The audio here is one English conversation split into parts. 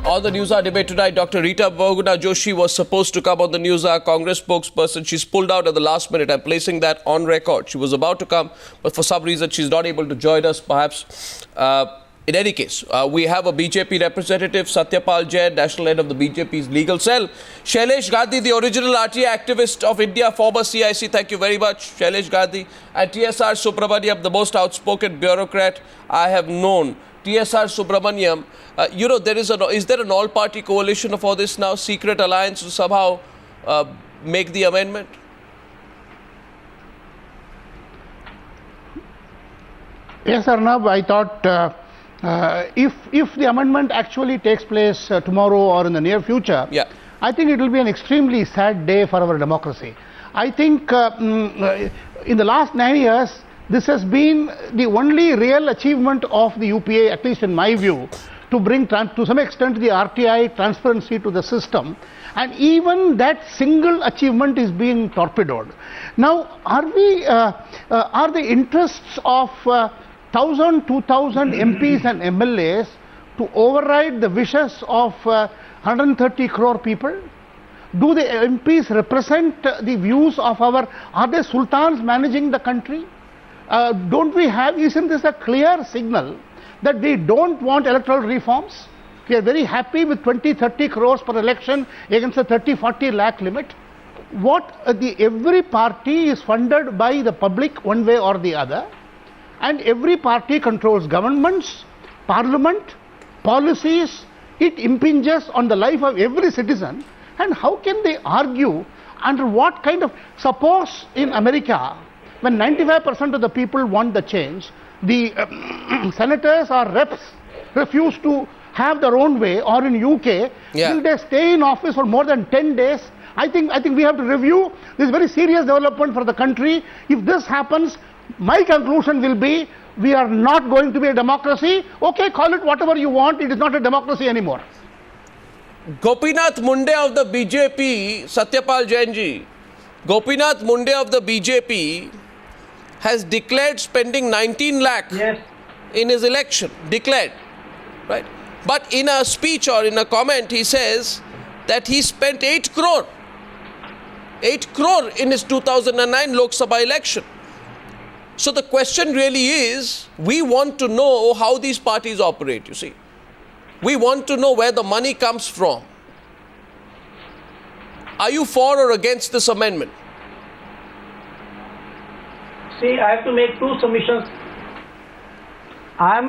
On the Newshour Debate tonight, Dr. Rita Bahuguna Joshi was supposed to come on the Newshour, Congress spokesperson. She's pulled out at the last minute. I'm placing that on record. She was about to come, but for some reason she's not able to join us, perhaps. In any case, we have a BJP representative, Satyapal Jain, national head of the BJP's legal cell. Shailesh Gandhi, the original RTI activist of India, former CIC, thank you very much, Shailesh Gandhi. And TSR Subramaniam, the most outspoken bureaucrat I have known. TSR Subramaniam, is there an all-party coalition for this now, secret alliance to somehow make the amendment? Yes, Arnab, I thought if the amendment actually takes place tomorrow or in the near future, I think it will be an extremely sad day for our democracy. I think in the last 9 years, this has been the only real achievement of the UPA, at least in my view, to bring to some extent the RTI transparency to the system. And even that single achievement is being torpedoed. Now, are the interests of 1,000, 2,000 MPs and MLAs to override the wishes of 130 crore people? Do the MPs represent the views of are they sultans managing the country? Isn't this a clear signal that we don't want electoral reforms? We are very happy with 20-30 crores per election against a 30-40 lakh limit. Every party is funded by the public one way or the other, and every party controls governments, parliament, policies. It impinges on the life of every citizen. And how can they argue under what kind of, suppose in America, when 95% of the people want the change, the senators or reps refuse to have their own way, or in UK, will they stay in office for more than 10 days? I think we have to review this very serious development for the country. If this happens, my conclusion will be, we are not going to be a democracy. Okay, call it whatever you want, it is not a democracy anymore. Gopinath Munde of the BJP, Satyapal Jain ji, Gopinath Munde of the BJP has declared spending 19 lakh in his election, declared, right? But in a speech or in a comment, he says that he spent 8 crore in his 2009 Lok Sabha election. So the question really is, we want to know how these parties operate, you see. We want to know where the money comes from. Are you for or against this amendment? See, I have to make two submissions. I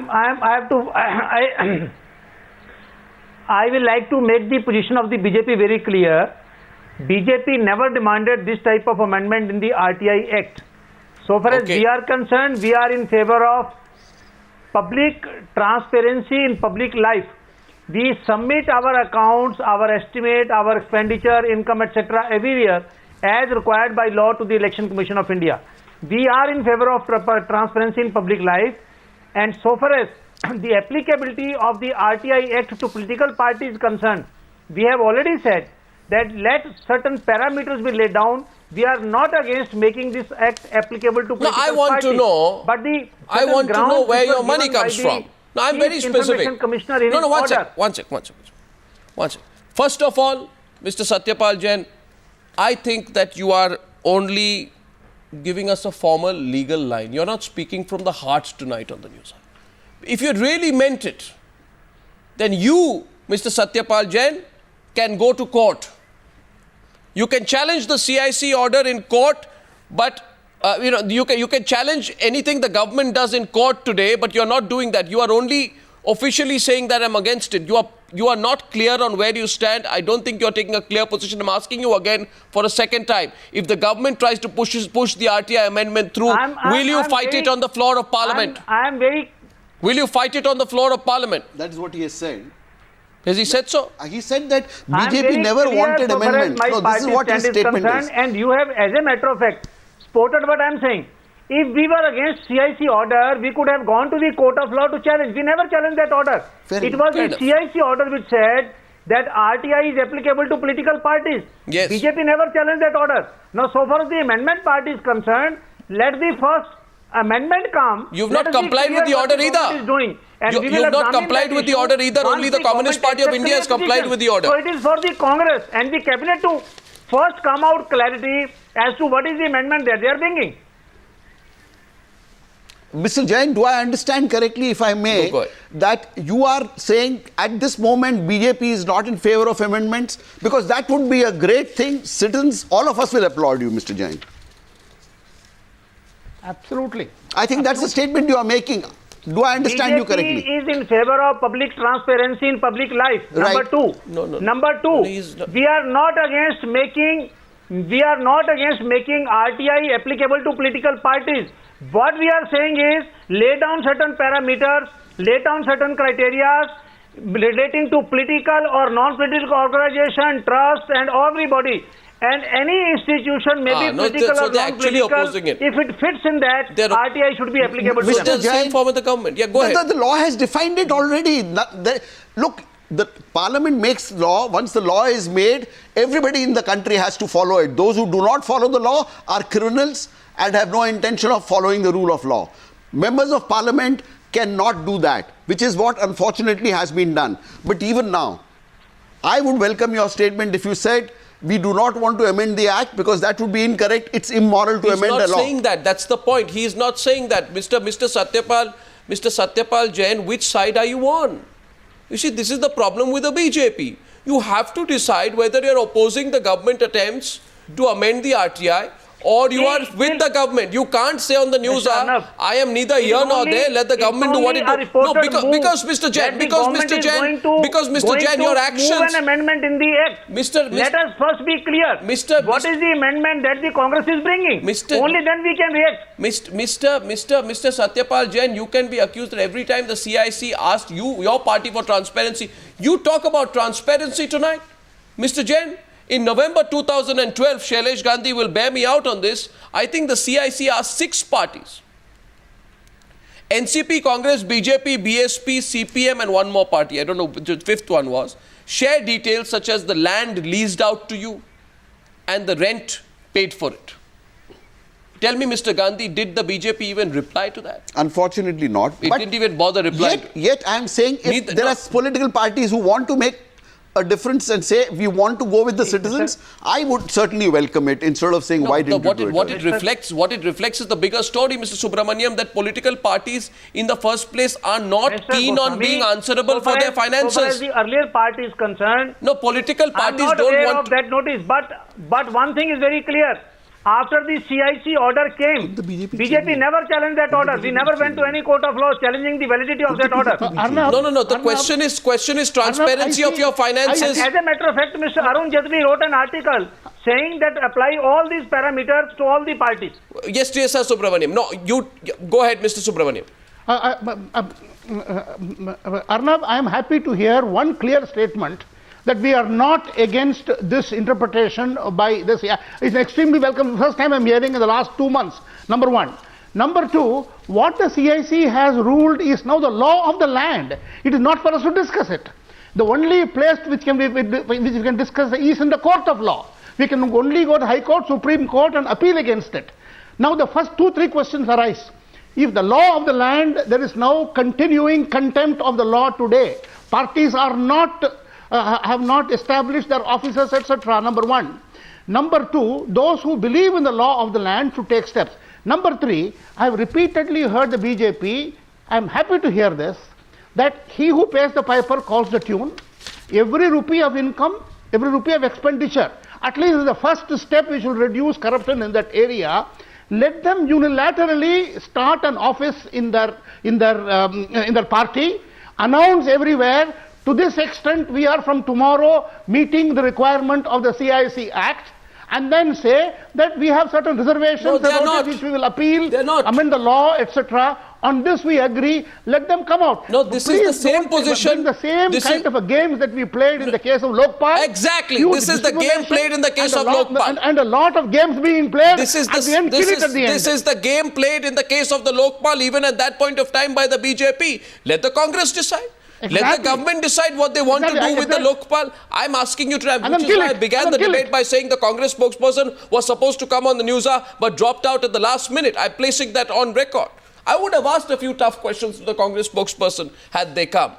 will like to make the position of the BJP very clear. BJP never demanded this type of amendment in the RTI Act. So far as we are concerned, we are in favor of public transparency in public life. We submit our accounts, our estimate, our expenditure, income, etc. everywhere as required by law to the Election Commission of India. We are in favor of transparency in public life, and so far as the applicability of the RTI Act to political parties is concerned, we have already said that let certain parameters be laid down. We are not against making this act applicable to political parties. I want to know. But I want to know where your money comes from. No, I'm very specific. One sec. First of all, Mr. Satyapal Jain, I think that you are only giving us a formal legal line. You're not speaking from the heart tonight on the news. If you really meant it, then you, Mr. Satyapal Jain, can go to court. You can challenge the CIC order in court, but you can challenge anything the government does in court today, but you're not doing that. You are only officially saying that I'm against it. You are not clear on where you stand. I don't think you're taking a clear position. I'm asking you again for a second time. If the government tries to push the RTI amendment through, will you fight it on the floor of Parliament? Will you fight it on the floor of Parliament? That is what he has said. Has he said so? He said that BJP never wanted amendment. No, this is what his statement is. And you have, as a matter of fact, supported what I am saying. If we were against CIC order, we could have gone to the court of law to challenge. We never challenged that order. It was the CIC order which said that RTI is applicable to political parties. Yes. BJP never challenged that order. Now, so far as the amendment party is concerned, let the first amendment come. You've not complied with the order either. And we will have not examine complied that with the issue order either. once Only the Communist government Party of accepts India has the complied decision. with the order. So it is for the Congress and the Cabinet to first come out clarity as to what is the amendment that they are bringing. Mr. Jain, do I understand correctly, if I may, that you are saying at this moment BJP is not in favor of amendments? Because that would be a great thing. Citizens, all of us will applaud you, Mr. Jain. Absolutely. I think that's the statement you are making. Do I understand BJP you correctly? is in favor of public transparency in public life. Right. Number two. Number two, we are not against making RTI applicable to political parties. What we are saying is lay down certain parameters, lay down certain criteria relating to political or non-political organization, trust and everybody. And any institution may be political or non-political. If it fits in that, RTI should be applicable to them. Mr. Jain, form of the government. Yeah, go ahead. The law has defined it already. Look, the parliament makes law. Once the law is made, everybody in the country has to follow it. Those who do not follow the law are criminals and have no intention of following the rule of law. Members of parliament cannot do that, which is what unfortunately has been done. But even now, I would welcome your statement if you said we do not want to amend the act because that would be incorrect. It's immoral to amend the law. He's not saying that. That's the point. He is not saying that. Mr. Satyapal Jain, which side are you on? You see, this is the problem with the BJP. You have to decide whether you are opposing the government attempts to amend the RTI or you are with the government. You can't say on the news, I am neither here nor there, let the government do what it do. No, because Mr. Jain, your actions... Move an amendment in the act. Let us first be clear. What is the amendment that the Congress is bringing? Only then we can react. Mr. Satyapal Jain, you can be accused that every time the CIC asked you, your party, for transparency, you talk about transparency tonight. Mr. Jain, in November 2012, Shailesh Gandhi will bear me out on this. I think the CIC asked 6 parties. NCP, Congress, BJP, BSP, CPM and one more party. I don't know which the 5th one was. Share details such as the land leased out to you and the rent paid for it. Tell me, Mr. Gandhi, did the BJP even reply to that? Unfortunately not. It didn't even bother replying. Yet I am saying if there are political parties who want to make a difference and say we want to go with the citizens, I would certainly welcome it instead of saying why didn't you do it? What it reflects is the bigger story, Mr. Subramaniam, that political parties in the first place are not keen on being answerable for their finances. So far as the earlier party is concerned, no, political parties don't want... I'm not aware of that notice, but one thing is very clear. After the CIC order came, BJP never challenged that order. We never went to any court of law challenging the validity of that order. No. The question is transparency of your finances. As a matter of fact, Mr. Arun Jaitley wrote an article saying that apply all these parameters to all the parties. Yes, Sir Subramaniam. No, you go ahead, Mr. Subramaniam. Arnav, I am happy to hear one clear statement that we are not against this interpretation by this. It's extremely welcome. First time I'm hearing in the last 2 months, number one. Number two, what the CIC has ruled is now the law of the land. It is not for us to discuss it. The only place which we can discuss is in the court of law. We can only go to High Court, Supreme Court and appeal against it. Now the first 2-3 questions arise. If the law of the land, there is now continuing contempt of the law today. Parties are not... have not established their officers, etc. Number one. Number two, those who believe in the law of the land should take steps. Number three, I have repeatedly heard the BJP, I am happy to hear this, that he who pays the piper calls the tune. Every rupee of income, every rupee of expenditure, at least the first step which will reduce corruption in that area. Let them unilaterally start an office in their party, announce everywhere. To this extent, we are from tomorrow meeting the requirement of the CIC Act, and then say that we have certain reservations about it which we will appeal, amend the law, etc. On this we agree, let them come out. No, this is the same position. The same kind of a games that we played in the case of Lokpal. Exactly. This is the game played in the case of Lokpal. And a lot of games being played. This is the game played in the case of the Lokpal, even at that point of time by the BJP. Let the Congress decide. Exactly. Let the government decide what they want to do with the Lokpal. I'm asking you to, which is why I began the debate by saying the Congress spokesperson was supposed to come on the Newshour but dropped out at the last minute. I'm placing that on record. I would have asked a few tough questions to the Congress spokesperson had they come.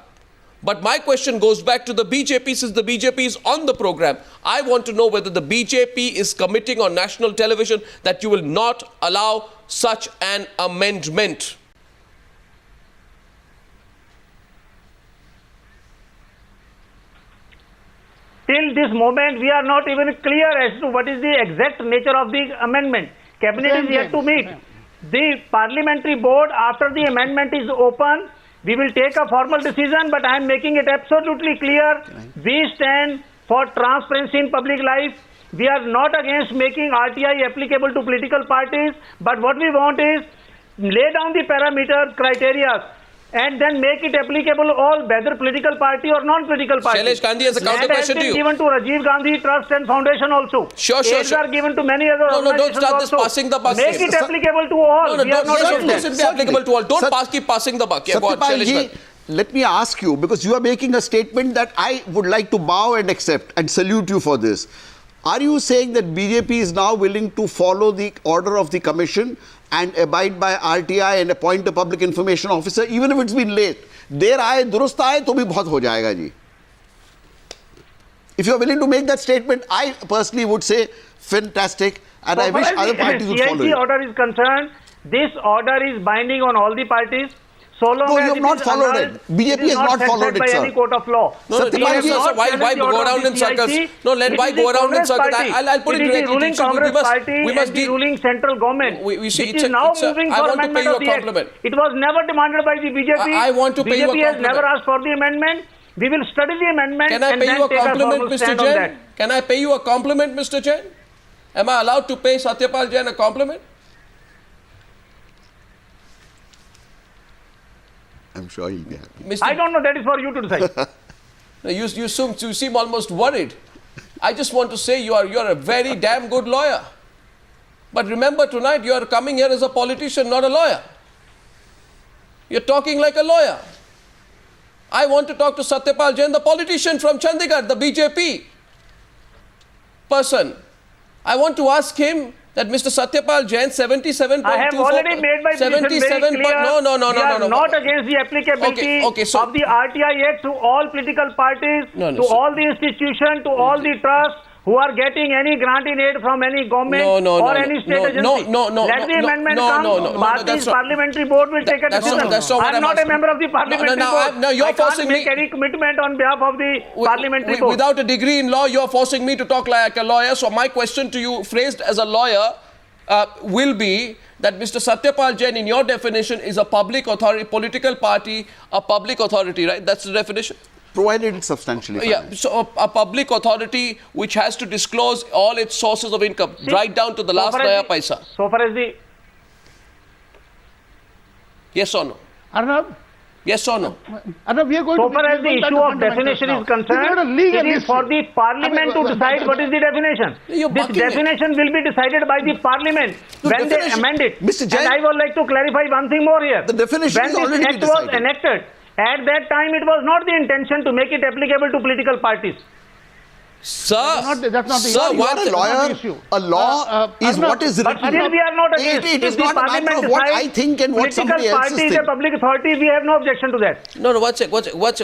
But my question goes back to the BJP, since the BJP is on the program. I want to know whether the BJP is committing on national television that you will not allow such an amendment. Till this moment, we are not even clear as to what is the exact nature of the amendment. Cabinet is yet to meet. The parliamentary board, after the amendment is open, we will take a formal decision, but I am making it absolutely clear. We stand for transparency in public life. We are not against making RTI applicable to political parties, but what we want is lay down the parameters, criteria, and then make it applicable all, whether political party or non-political party. Shailesh Gandhi has a counter question to you. Given to Rajiv Gandhi Trust and Foundation also. Sure. Aids are given to many other No, don't start organizations this passing the buck. Make it applicable to all. No, don't be applicable to all. Don't keep passing the buck. Yeah, go on, Shailesh Gandhi. Let me ask you, because you are making a statement that I would like to bow and accept and salute you for this. Are you saying that BJP is now willing to follow the order of the commission and abide by RTI and appoint a public information officer, even if it's been late? देर आए दुरुस्त आए तो भी बहुत हो जाएगा जी. If you are willing to make that statement, I personally would say fantastic, and I wish other parties would follow it. CIC order is concerned, this order is binding on all the parties. So long no, as you have not followed it. BJP has not followed it, by sir. Any court of law. No, why go around in circles? No, why go around in circles? I'll put it directly. It is the ruling Congress party and the ruling central government. It is now moving for amendment of the act. It was never demanded by the BJP. I want to pay you a compliment. BJP has never asked for the amendment. We will study the amendment. Can I pay you a compliment, Mr. Jain? Can I pay you a compliment, Mr. Jain? Am I allowed to pay Satyapal Jain a compliment? I'm sure he'll be happy. I don't know, that is for you to decide. You seem almost worried. I just want to say you're a very damn good lawyer. But remember, tonight you are coming here as a politician, not a lawyer. You're talking like a lawyer. I want to talk to Satyapal Jain, the politician from Chandigarh, the BJP person. I want to ask him that Mr. Satyapal Jain, 77.24%. I have already made my position very clear. No. We are not against the applicability of the RTI Act to all political parties, to all the institutions, to all the trusts who are getting any grant in aid from any government or any state agency. Let the amendment come. The parliamentary board will take a decision. I am not a member of the parliamentary board. No, you're forcing me. I can't make any commitment on behalf of the parliamentary board. Without a degree in law, you're forcing me to talk like a lawyer. So my question to you, phrased as a lawyer, will be that Mr. Satyapal Jain, in your definition, is a public authority, political party, a public authority, right? That's the definition? Provided it's substantially financed. Yeah, so a public authority which has to disclose all its sources of income, right down to the last naya paisa. So far as the... Yes or no? Arnab? Yes or no? Arnab, we are going so far as the issue of definition is concerned, it is for the parliament to decide what is the definition. This definition will be decided by the parliament when they amend it. Mr. Jain, and I would like to clarify one thing more here. The definition is already when this act was enacted, at that time it was not the intention to make it applicable to political parties. Sir, that's not sir, you are a lawyer. A law is what is written. But still we are not against. It is not a matter of what I think and what somebody else is thinking. Political party is a public authority. We have no objection to that. No, watch it.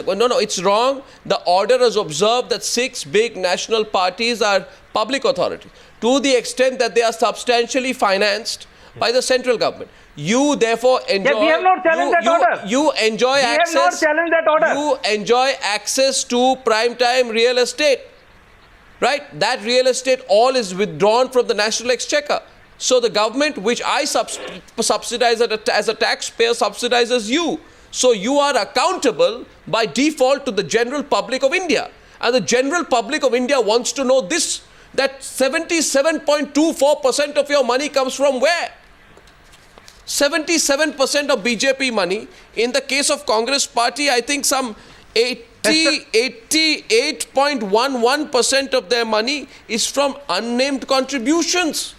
No, it's wrong. The order has observed that 6 big national parties are public authorities to the extent that they are substantially financed by the central government. You therefore enjoy. Yes, we have not challenged that order. You enjoy access. We have not challenged that order. You enjoy access to prime time real estate. Right? That real estate all is withdrawn from the national exchequer. So the government, which I subsidize as a taxpayer, subsidizes you. So you are accountable by default to the general public of India. And the general public of India wants to know this, that 77.24% of your money comes from where? 77% of BJP money. In the case of Congress party, I think some 88.11% of their money is from unnamed contributions.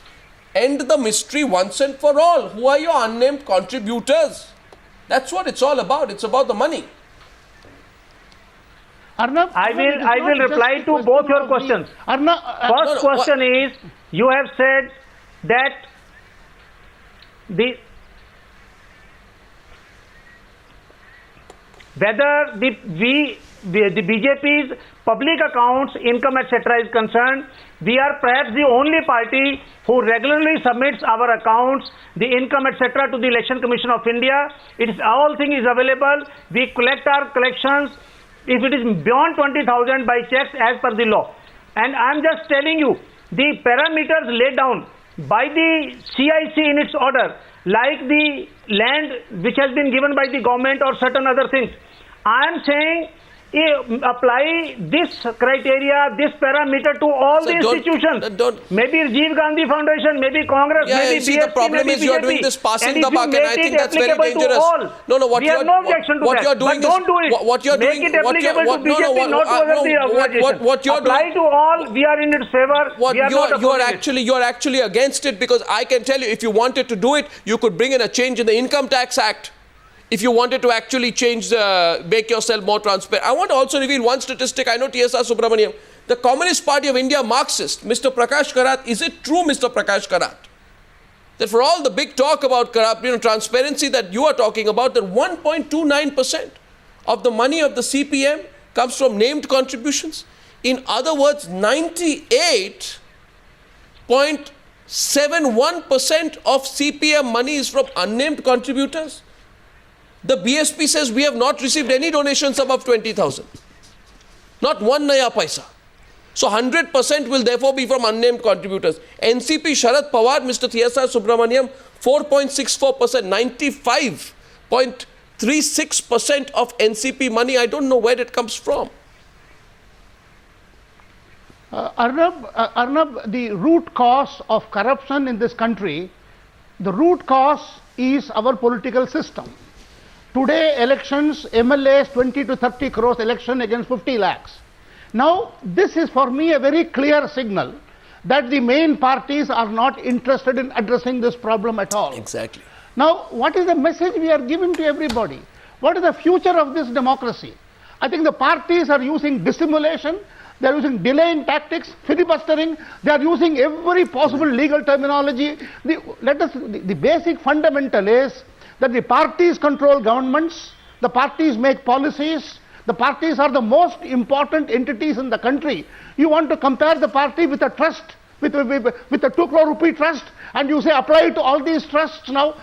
End the mystery once and for all. Who are your unnamed contributors? That's what it's all about. It's about the money. Arnab, I will reply to both your questions. First question is, you have said that whether the BJP's public accounts, income, etc. is concerned, we are perhaps the only party who regularly submits our accounts, the income, etc. to the Election Commission of India. All thing is available. We collect our collections if it is beyond 20,000 by checks as per the law. And I am just telling you, the parameters laid down by the CIC in its order, like the land which has been given by the government or certain other things, I am saying apply this criteria, this parameter to all the institutions. Maybe Rajiv Gandhi Foundation, maybe Congress, maybe see, BSP, the problem is you are doing this passing the buck, and I think that's very dangerous. What we have no objection to what that. you're doing but don't do it. What you're Make doing, it applicable to BJP, not to other organizations. What you're apply doing, to all. We are in its favor. You're actually against it, because I can tell you, if you wanted to do it, you could bring in a change in the Income Tax Act. If you wanted to actually make yourself more transparent. I want to also reveal one statistic. I know TSR Subramaniam, the Communist Party of India Marxist, Mr. Prakash Karat, is it true, Mr. Prakash Karat, that for all the big talk about transparency that you are talking about, that 1.29% of the money of the CPM comes from named contributions? In other words, 98.71% of CPM money is from unnamed contributors. The BSP says we have not received any donations above 20,000. Not one naya paisa. So 100% will therefore be from unnamed contributors. NCP Sharad Pawar, Mr. TSR Subramaniam, 4.64%, 95.36% of NCP money. I don't know where it comes from. Arnab, the root cause of corruption in this country, the root cause is our political system. Today elections, MLAs 20 to 30 crores election against 50 lakhs. Now this is for me a very clear signal that the main parties are not interested in addressing this problem at all. Exactly. Now what is the message we are giving to everybody? What is the future of this democracy? I think the parties are using dissimulation, they are using delaying tactics, filibustering, they are using every possible legal terminology. The basic fundamental is that the parties control governments, the parties make policies, the parties are the most important entities in the country. You want to compare the party with a trust, with a 2 crore rupee trust, and you say apply to all these trusts now.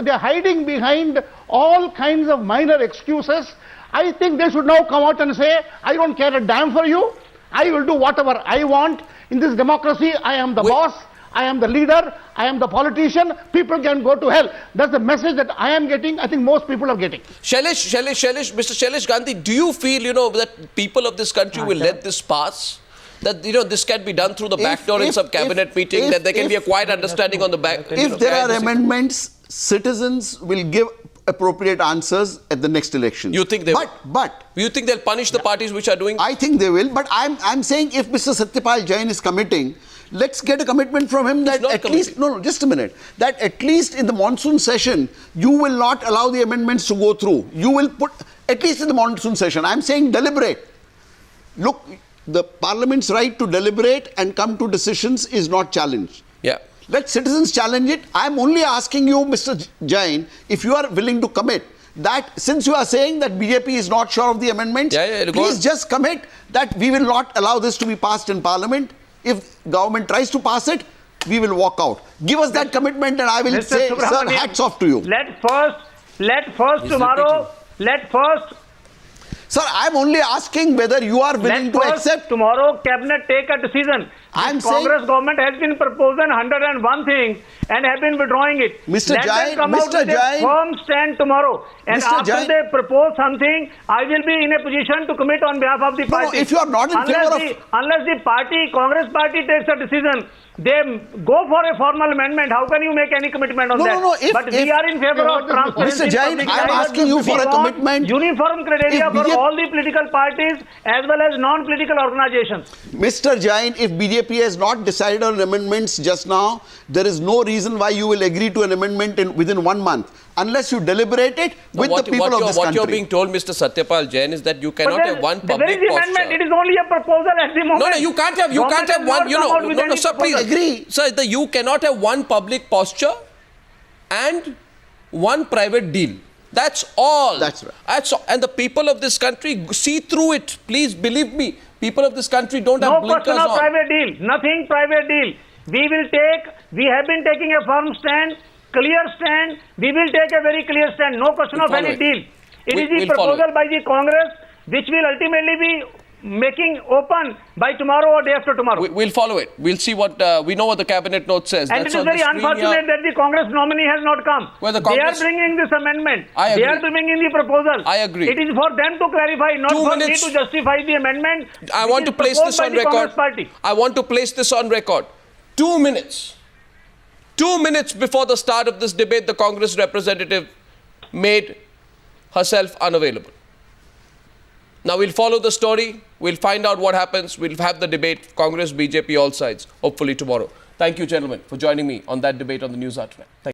They are hiding behind all kinds of minor excuses. I think they should now come out and say, I don't care a damn for you, I will do whatever I want. In this democracy, I am the boss. I am the leader, I am the politician, people can go to hell. That's the message that I am getting, I think most people are getting. Mr. Shailesh Gandhi, do you feel, that people of this country will let this pass? That, this can be done through the back door in some cabinet meeting, that there can be a quiet understanding on the back. If there are amendments, citizens will give appropriate answers at the next election. You think they will? But you think they'll punish the parties which are doing? I think they will, but I'm saying if Mr. Satyapal Jain is committing, let's get a commitment from him that at least, just a minute, that at least in the monsoon session, you will not allow the amendments to go through. You will put, at least in the monsoon session, I'm saying deliberate. Look, the parliament's right to deliberate and come to decisions is not challenged. Yeah. Let citizens challenge it. I'm only asking you, Mr. Jain, if you are willing to commit, that since you are saying that BJP is not sure of the amendments, please just commit that we will not allow this to be passed in parliament. If government tries to pass it, we will walk out. Give us that commitment and I will say, sir, hats off to you. Let first Sir, I'm only asking whether you are willing to accept. Tomorrow, cabinet take a decision. Congress government has been proposing 101 things and have been withdrawing it. Mr. Let Jain, them come out with a firm stand tomorrow. And after they propose something, I will be in a position to commit on behalf of the party. No, if you are not in favor of... Unless the party, Congress party takes a decision, they go for a formal amendment. How can you make any commitment on that? But we are in favor of transparency. Mr. Jain, I am asking you for a commitment. Uniform criteria for all the political parties as well as non-political organizations. Mr. Jain, if BJP has not decided on amendments just now, there is no reason why you will agree to an amendment within 1 month. Unless you deliberate it with the people of this country. What you're being told, Mr. Satyapal Jain, is that you cannot have one public posture. Amendment, it is only a proposal at the moment. No, you can't have one, sir, please agree. Sir, you cannot have one public posture and one private deal. That's all. That's right. That's all. And the people of this country see through it. Please believe me. People of this country don't have blinkers on. No question of private deal. Nothing private deal. We have been taking a firm stand, clear stand. We will take a very clear stand. No question of any deal. It is the proposal by the Congress which will ultimately be making open by tomorrow or day after tomorrow. We'll follow it. We'll see what, we know what the cabinet note says. And it is very unfortunate that the Congress nominee has not come. They are bringing this amendment. I agree. They are bringing in the proposal. I agree. It is for them to clarify, not for me to justify the amendment. I want to place this on record. I want to place this on record. 2 minutes. 2 minutes before the start of this debate, the Congress representative made herself unavailable. Now we'll follow the story. We'll find out what happens. We'll have the debate, Congress, BJP, all sides, hopefully tomorrow. Thank you, gentlemen, for joining me on that debate on the Newshour tonight. Thank you.